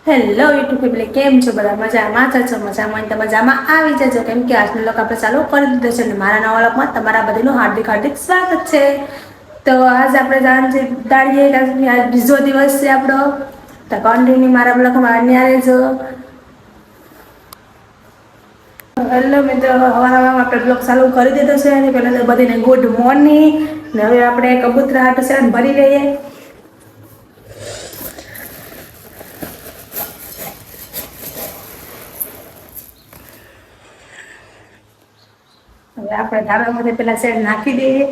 Hello YouTube family, કેમ છો? બધા મજામાં છો? મજામાં તો મજામાં આવી જજો, કેમ કે આજનો લોક આપણે ચાલુ કરી દીધો છે અને મારા નવા લોકમાં તમારા બધાનું હાર્દિક હાર્દિક સ્વાગત છે. તો આજ આપણે જાણ દાડીએ આજ બીજો દિવસ છે આપણો, તો કન્ટિન્યુ મારા બ્લોગમાં બન્યા રહેજો. હેલો મિત્રો, હવારમાં આપણે બ્લોગ ચાલુ કરી દીધો છે અને પહેલા તો બધીને ગુડ મોર્નિંગ. ને હવે આપણે કબૂતરા હાટું છે ભરી લઈએ. હવે આપણે ધાબામાંથી પેલા શેડ નાખી દઈએ.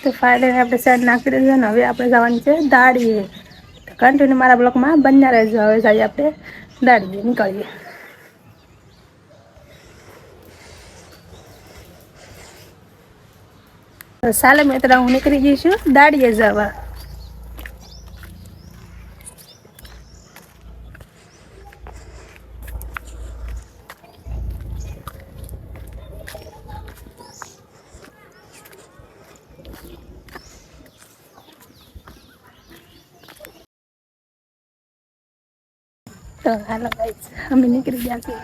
તો ફાઇનલી આપણે શેડ નાખી દીધું ને હવે આપણે જવાનું છે દાડીએ. કન્ટિન્યુ મારા બ્લોકમાં બન્યા રહેજો. હવે જઈએ આપણે દાડીએ, નીકળીએ. તો ચાલો મિત્રો, હું નીકળી જઈશું દાડીએ જવા. તો હાલો ગાઈસ, અમે નીકળી ગયા છીએ.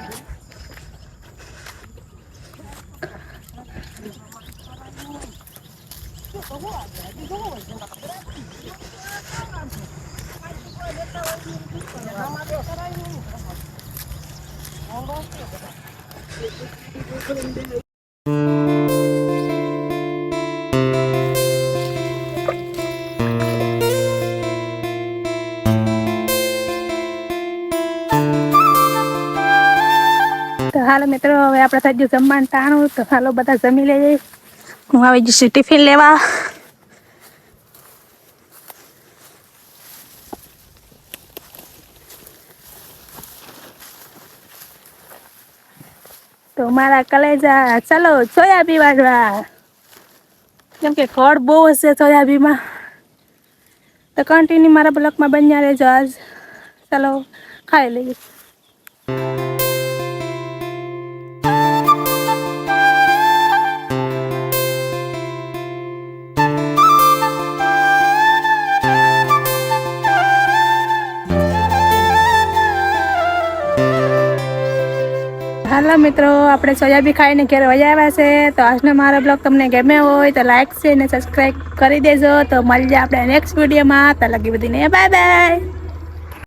તો હાલો મિત્રો, હવે આપણે થઈ ગયું જમવાનું ટાણું. તો હાલો બધા જમી લઈએ. હું આવી જઈશ ટિફિન લેવા. તો મારા કલેજા ચાલો સોયાબી વાળવા, કેમ કે ખડ બહુ હશે સોયાબીમાં. તો કન્ટિન્યુ મારા બ્લોકમાં બન્યા રહેજો. આજ ચાલો ખાઈ લઈએ. હાલો મિત્રો, આપણે સોયાબી ખાઈને ઘેર વહી આવ્યા છે. તો આજનો મારો બ્લોગ તમને ગમે હોય તો લાઈક છે અને સબસ્ક્રાઈબ કરી દેજો. તો મળીએ આપણે નેક્સ્ટ વિડીયોમાં. તો લગી બધીને બાય બાય.